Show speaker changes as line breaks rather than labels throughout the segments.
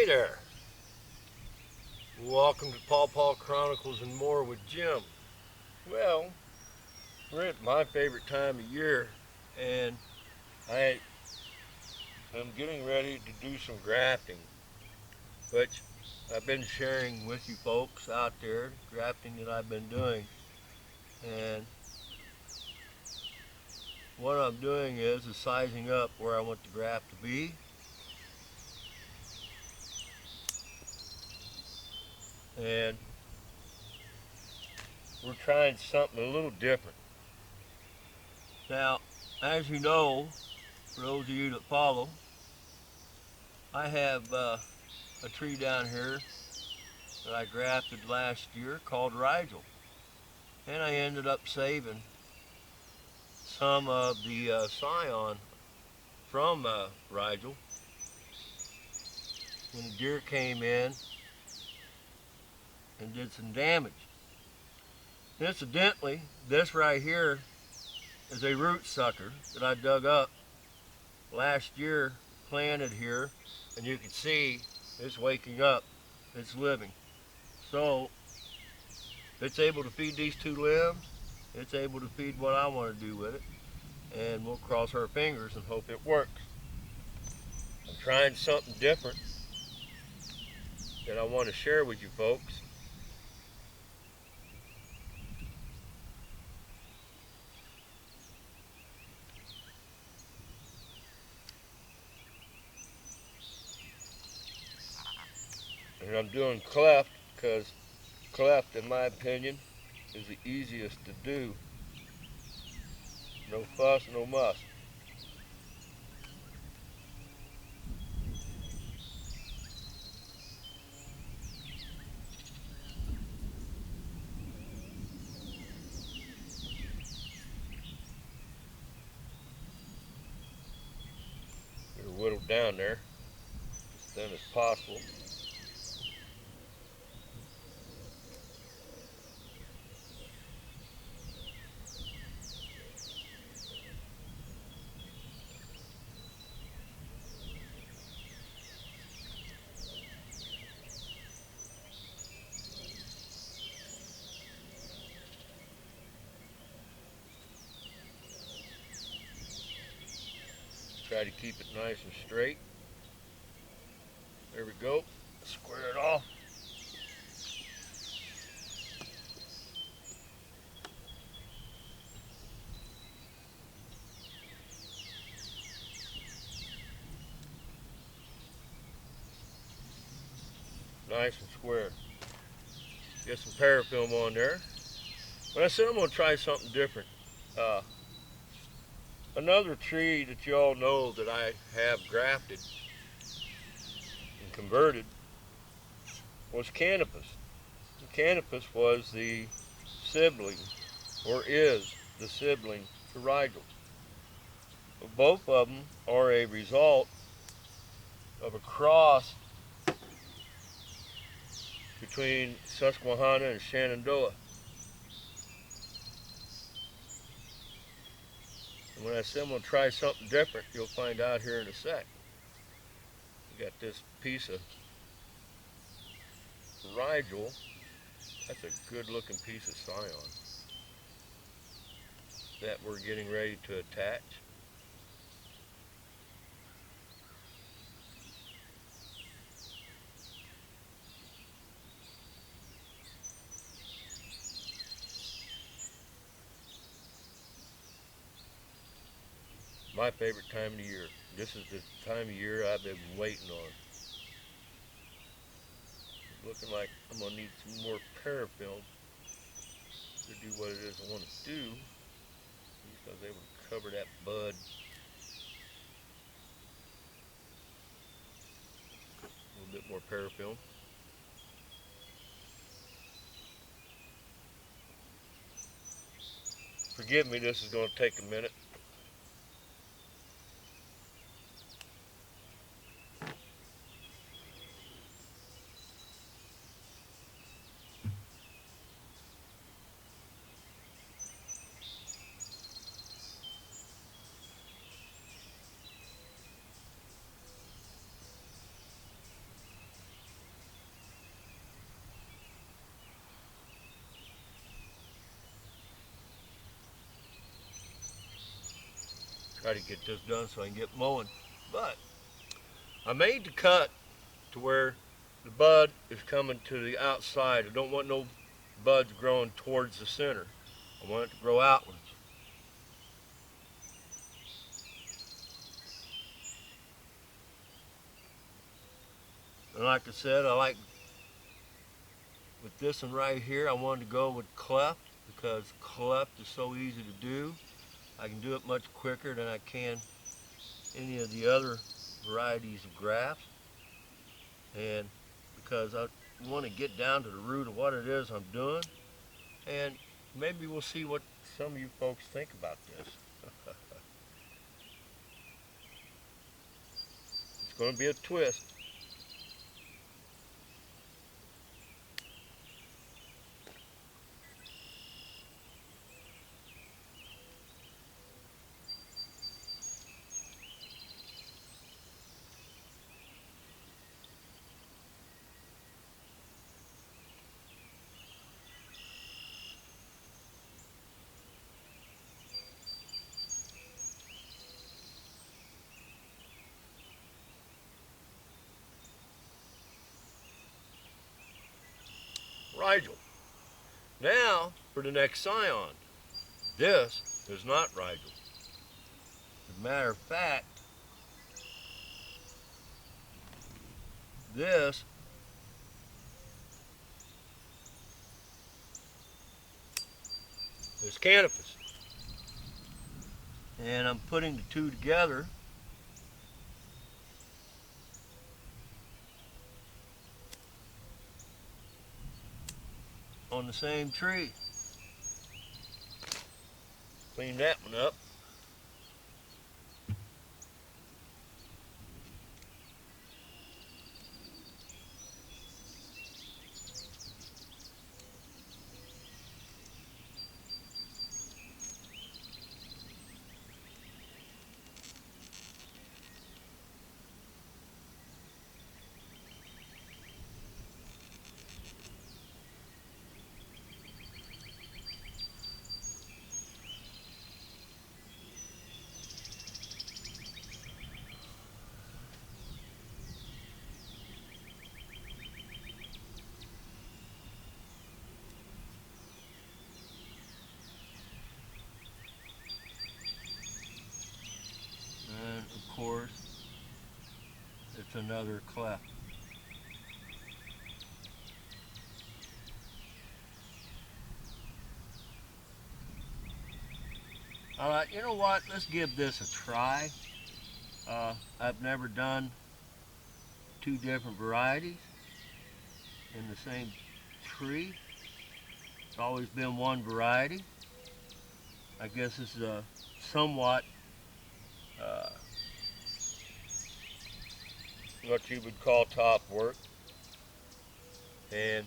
Hey there. Welcome to Paw Chronicles and More with Jim. Well, we're at my favorite time of year, and I am getting ready to do some grafting, which I've been sharing with you folks out there, grafting that I've been doing. And what I'm doing is sizing up where I want the graft to be. And we're trying something a little different. Now, as you know, for those of you that follow, I have a tree down here that I grafted last year called Rigel, and I ended up saving some of the scion from Rigel when a deer came in and did some damage. Incidentally, this right here is a root sucker that I dug up last year, planted here, and you can see it's waking up, it's living. So it's able to feed these two limbs, it's able to feed what I want to do with it, and we'll cross our fingers and hope it works. I'm trying something different that I want to share with you folks. And I'm doing cleft because cleft, in my opinion, is the easiest to do. No fuss, no muss. Get her whittled down there as thin as possible. Try to keep it nice and straight. There we go. Square it off. Nice and square. Get some parafilm on there. But I said I'm going to try something different. Another tree that you all know that I have grafted and converted was Canopus. Canopus was the sibling, or is the sibling, to Rigel. Both of them are a result of a cross between Susquehanna and Shenandoah. And when I say I'm going to try something different, you'll find out here in a sec. We got this piece of Rigel. That's a good looking piece of scion that we're getting ready to attach. My favorite time of the year. This is the time of year I've been waiting on. It's looking like I'm going to need some more parafilm to do what it is I want to do. At least I was able to cover that bud. A little bit more parafilm. Forgive me, this is going to take a minute. try to get this done so I can get mowing. But I made the cut to where the bud is coming to the outside. I don't want no buds growing towards the center. I want it to grow outwards. And like I said, I like with this one right here, I wanted to go with cleft because cleft is so easy to do. I can do it much quicker than I can any of the other varieties of grafts. And because I want to get down to the root of what it is I'm doing, and maybe we'll see what some of you folks think about this. It's going to be a twist. Rigel. Now for the next scion. This is not Rigel. As a matter of fact, this is Canopus. And I'm putting the two together on the same tree. Clean that one up. And of course, it's another cleft. Alright, you know what? Let's give this a try. I've never done two different varieties in the same tree. It's always been one variety. I guess this is a somewhat what you would call top work. And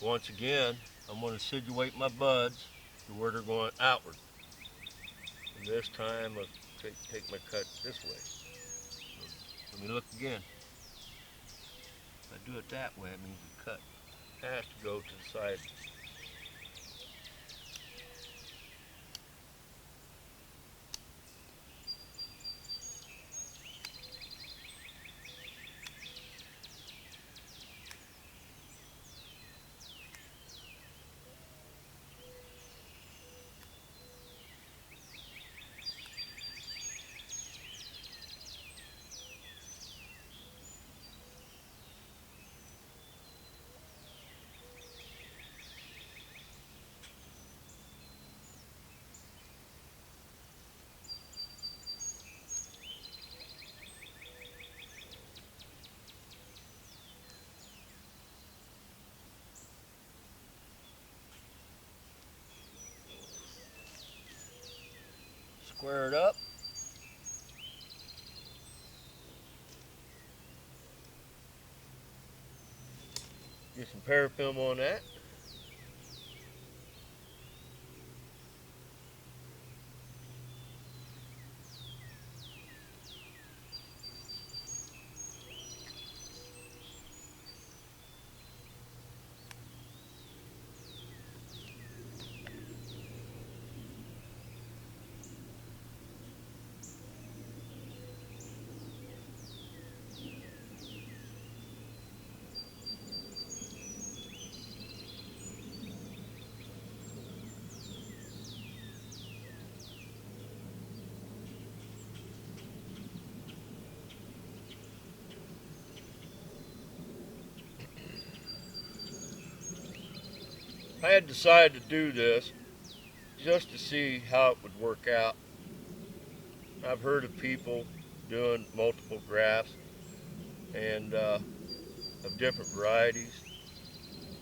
once again, I'm going to situate my buds to where they're going outward. And this time I'll take my cut this way. So let me look again. If I do it that way, it means the cut has to go to the side. Square it up. Get some parafilm on that. I had decided to do this just to see how it would work out. I've heard of people doing multiple grafts and of different varieties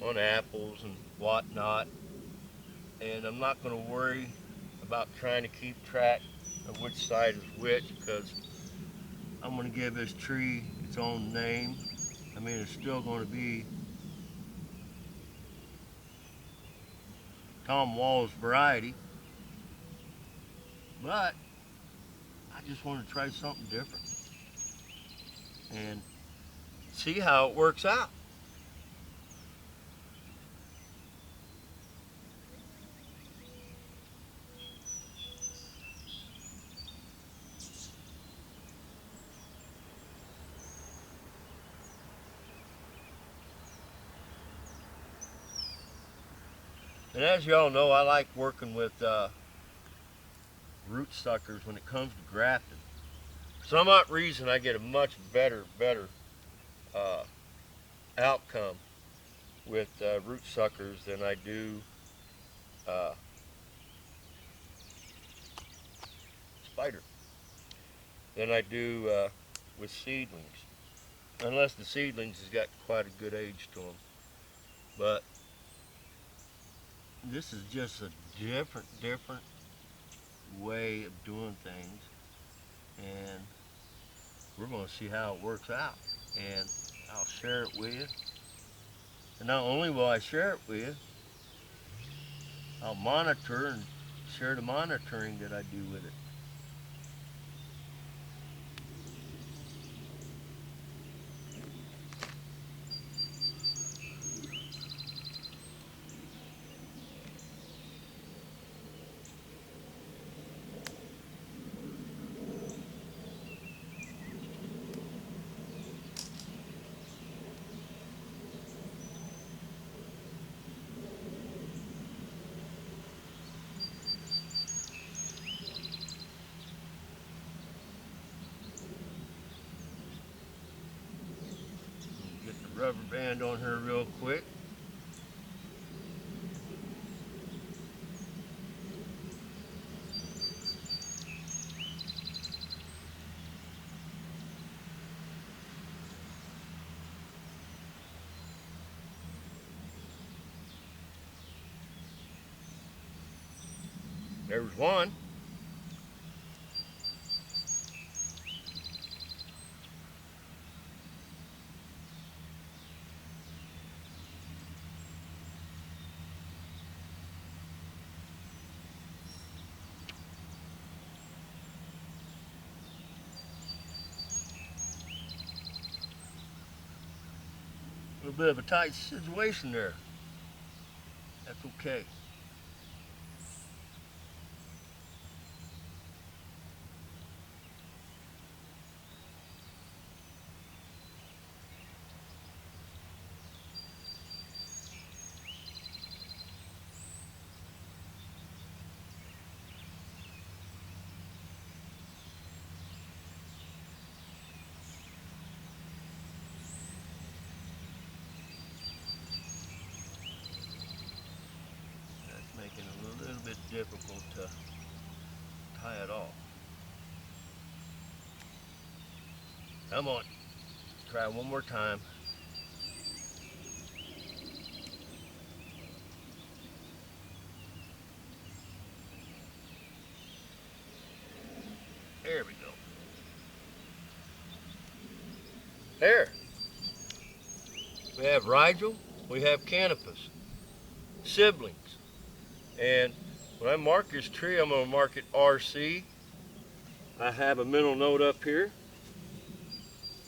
on apples and whatnot, and I'm not going to worry about trying to keep track of which side is which, because I'm going to give this tree its own name. I mean, it's still going to be Tom Wall's variety, but I just want to try something different and see how it works out. And as y'all know, I like working with root suckers when it comes to grafting. For some odd reason, I get a much better uh, outcome with root suckers than I do spider, than I do with seedlings, unless the seedlings has got quite a good age to them. But this is just a different way of doing things, and we're going to see how it works out, and I'll share it with you. And not only will I share it with you, I'll monitor and share the monitoring that I do with it. Get the rubber band on her real quick. There's one. A little bit of a tight situation there. That's okay. That's making it a little bit difficult to tie it off. Come on, try one more time. There we go. There. We have Rigel, we have Canopus, siblings. And when I mark this tree, I'm going to mark it RC. I have a mental note up here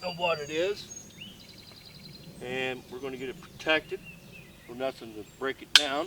of what it is. And we're going to get it protected for nothing to break it down.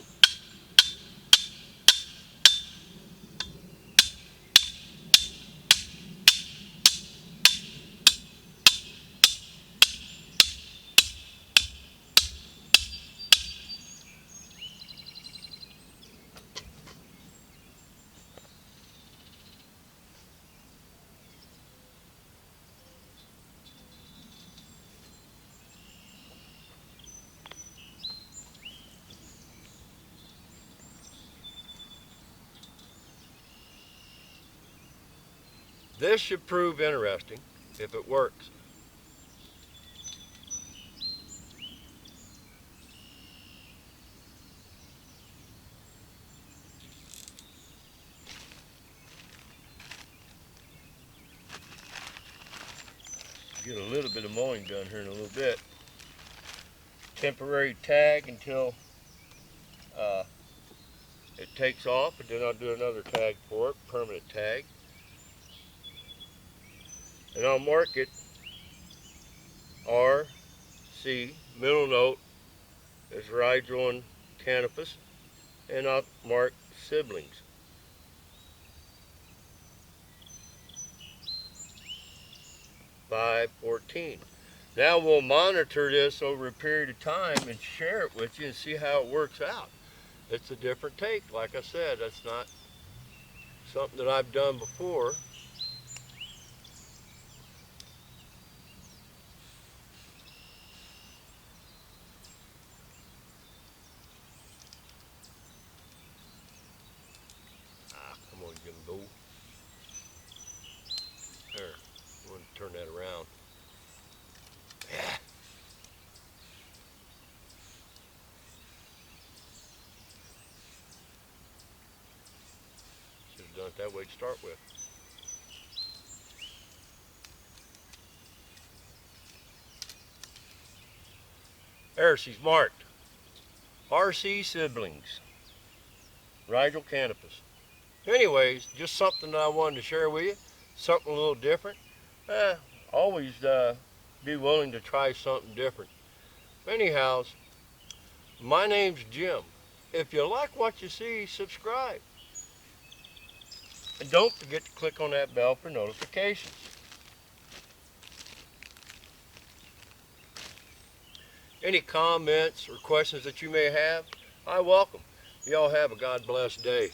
This should prove interesting if it works. Get a little bit of mowing done here in a little bit. Temporary tag until it takes off, and then I'll do another tag for it, permanent tag. And I'll mark it RC, middle note is Rigel and Canopus, and I'll mark siblings. $5.14. Now we'll monitor this over a period of time and share it with you and see how it works out. It's a different take. Like I said, that's not something that I've done before. Come on, you go. There. I'm going to turn that around. Yeah. Should have done it that way to start with. There, she's marked. RC siblings. Rigel Canopus. Anyways, just something that I wanted to share with you. Something a little different. Always be willing to try something different. Anyhow, my name's Jim. If you like what you see, subscribe. And don't forget to click on that bell for notifications. Any comments or questions that you may have, I welcome. Y'all have a God blessed day.